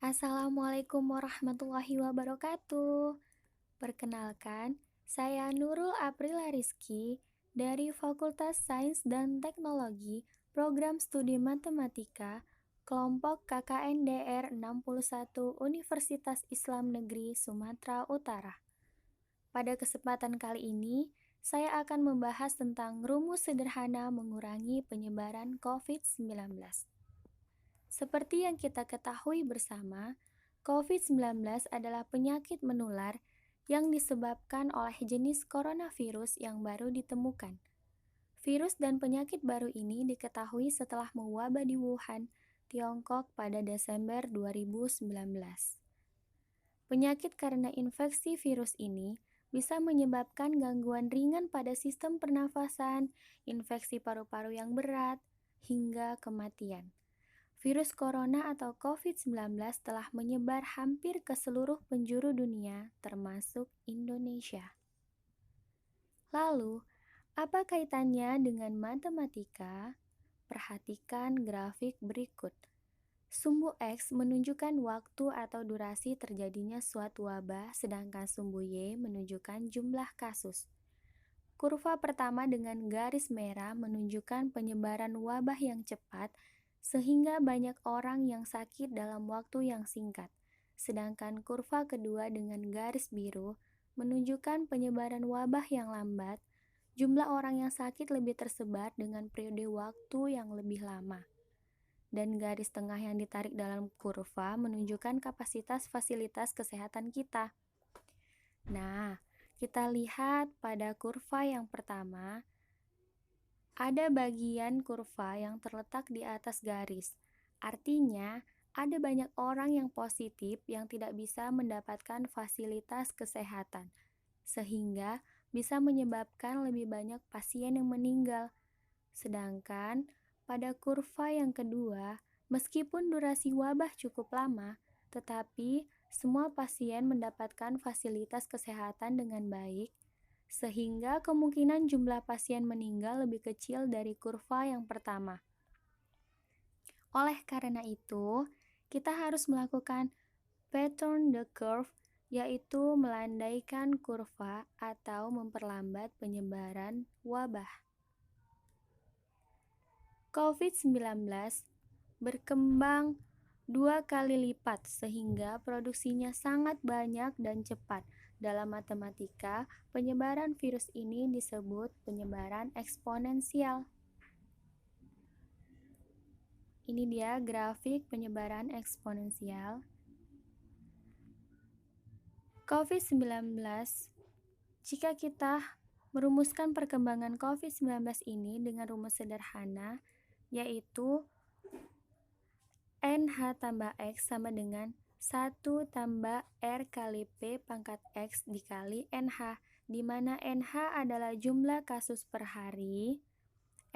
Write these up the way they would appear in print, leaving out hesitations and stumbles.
Assalamualaikum warahmatullahi wabarakatuh. Perkenalkan, saya Nurul Aprila Rizky dari Fakultas Sains dan Teknologi, Program Studi Matematika, kelompok KKNDR 61 Universitas Islam Negeri Sumatera Utara. Pada kesempatan kali ini, saya akan membahas tentang rumus sederhana mengurangi penyebaran COVID-19. Seperti yang kita ketahui bersama, COVID-19 adalah penyakit menular yang disebabkan oleh jenis coronavirus yang baru ditemukan. Virus dan penyakit baru ini diketahui setelah mewabah di Wuhan, Tiongkok pada Desember 2019. Penyakit karena infeksi virus ini bisa menyebabkan gangguan ringan pada sistem pernafasan, infeksi paru-paru yang berat, hingga kematian. Virus corona atau COVID-19 telah menyebar hampir ke seluruh penjuru dunia, termasuk Indonesia. Lalu, apa kaitannya dengan matematika? Perhatikan grafik berikut. Sumbu X menunjukkan waktu atau durasi terjadinya suatu wabah, sedangkan sumbu Y menunjukkan jumlah kasus. Kurva pertama dengan garis merah menunjukkan penyebaran wabah yang cepat, sehingga banyak orang yang sakit dalam waktu yang singkat. Sedangkan kurva kedua dengan garis biru menunjukkan penyebaran wabah yang lambat, jumlah orang yang sakit lebih tersebar dengan periode waktu yang lebih lama. Dan garis tengah yang ditarik dalam kurva menunjukkan kapasitas fasilitas kesehatan kita. Nah, kita lihat pada kurva yang pertama, ada bagian kurva yang terletak di atas garis. Artinya, ada banyak orang yang positif yang tidak bisa mendapatkan fasilitas kesehatan, sehingga bisa menyebabkan lebih banyak pasien yang meninggal. Sedangkan pada kurva yang kedua, meskipun durasi wabah cukup lama, tetapi semua pasien mendapatkan fasilitas kesehatan dengan baik, sehingga kemungkinan jumlah pasien meninggal lebih kecil dari kurva yang pertama. Oleh karena itu, kita harus melakukan pattern the curve, yaitu melandaikan kurva atau memperlambat penyebaran wabah. COVID-19 berkembang 2 kali lipat sehingga produksinya sangat banyak dan cepat. Dalam matematika, penyebaran virus ini disebut penyebaran eksponensial. Ini dia grafik penyebaran eksponensial. COVID-19, jika kita merumuskan perkembangan COVID-19 ini dengan rumus sederhana, yaitu NH tambah X sama dengan 1 tambah R kali P pangkat X dikali NH, di mana NH adalah jumlah kasus per hari,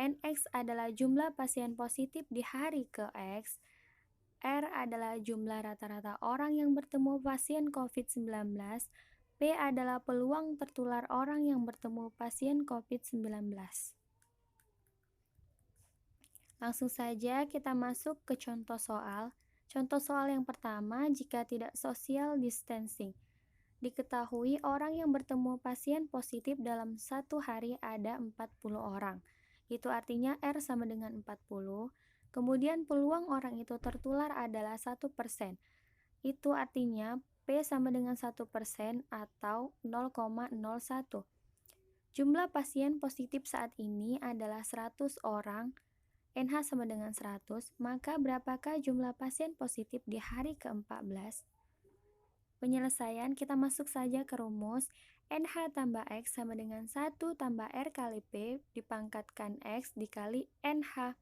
NX adalah jumlah pasien positif di hari ke X, R adalah jumlah rata-rata orang yang bertemu pasien COVID-19, P adalah peluang tertular orang yang bertemu pasien COVID-19. Langsung saja kita masuk ke contoh soal. Contoh soal yang pertama, jika tidak social distancing. Diketahui orang yang bertemu pasien positif dalam satu hari ada 40 orang. Itu artinya R sama dengan 40. Kemudian peluang orang itu tertular adalah 1%. Itu artinya P sama dengan 1% atau 0,01. Jumlah pasien positif saat ini adalah 100 orang. NH sama dengan 100, maka berapakah jumlah pasien positif di hari ke-14? Penyelesaian kita masuk saja ke rumus NH tambah X sama dengan 1 tambah R kali P dipangkatkan X dikali NH.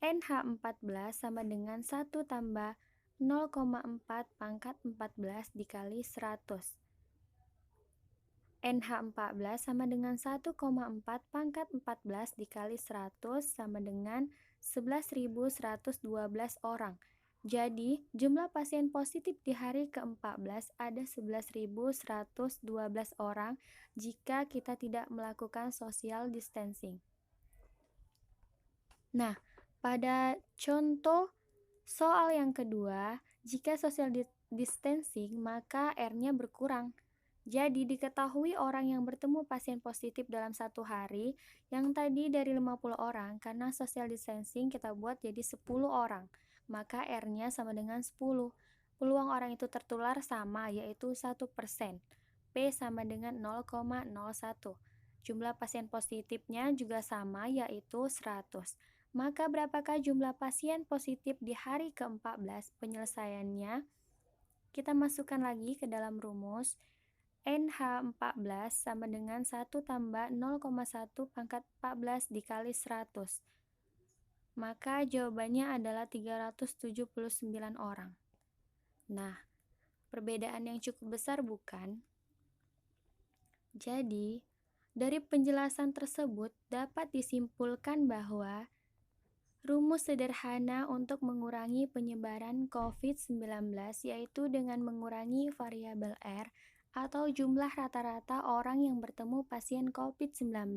NH 14 sama dengan 1 tambah 0,4 pangkat 14 dikali 100. NH 14 sama dengan 1,4 pangkat 14 dikali 100 sama dengan 11.112 orang. Jadi, jumlah pasien positif di hari ke-14 ada 11.112 orang jika kita tidak melakukan social distancing. Nah, pada contoh Soal yang kedua, jika social distancing, maka R-nya berkurang. Jadi diketahui orang yang bertemu pasien positif dalam satu hari yang tadi dari 50 orang karena social distancing kita buat jadi 10 orang. Maka R-nya sama dengan 10. Peluang orang itu tertular sama yaitu 1%. P sama dengan 0,01. Jumlah pasien positifnya juga sama yaitu 100. Maka berapakah jumlah pasien positif di hari ke-14 penyelesaiannya? Kita masukkan lagi ke dalam rumus. NH14 sama dengan 1 tambah 0,1 pangkat 14 dikali 100. Maka jawabannya adalah 379 orang. Nah, perbedaan yang cukup besar bukan? Jadi, dari penjelasan tersebut dapat disimpulkan bahwa rumus sederhana untuk mengurangi penyebaran COVID-19 yaitu dengan mengurangi variabel R atau jumlah rata-rata orang yang bertemu pasien COVID-19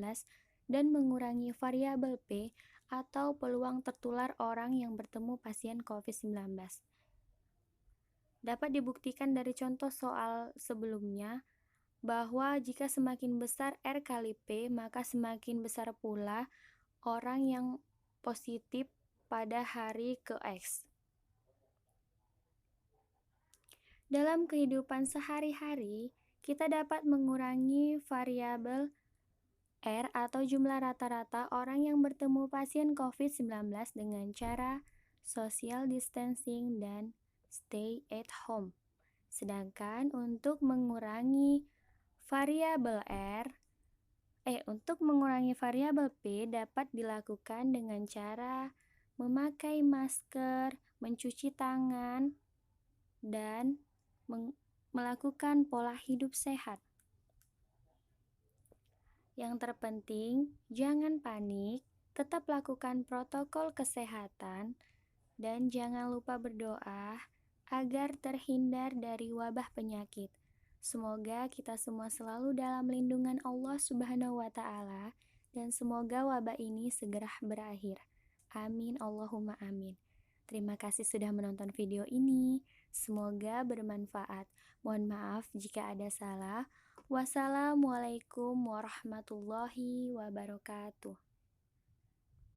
dan mengurangi variabel P atau peluang tertular orang yang bertemu pasien COVID-19. Dapat dibuktikan dari contoh soal sebelumnya bahwa jika semakin besar R kali P, maka semakin besar pula orang yang positif pada hari ke-X. Dalam kehidupan sehari-hari, kita dapat mengurangi variabel R atau jumlah rata-rata orang yang bertemu pasien COVID-19 dengan cara social distancing dan stay at home. Sedangkan untuk mengurangi variabel variabel P dapat dilakukan dengan cara memakai masker, mencuci tangan, dan melakukan pola hidup sehat. Yang terpenting, jangan panik, tetap lakukan protokol kesehatan, dan jangan lupa berdoa agar terhindar dari wabah penyakit. Semoga kita semua selalu dalam lindungan Allah Subhanahu wa Ta'ala, dan semoga wabah ini segera berakhir. Amin, Allahumma amin. Terima kasih sudah menonton video ini. Semoga bermanfaat. Mohon maaf jika ada salah. Wassalamualaikum warahmatullahi wabarakatuh.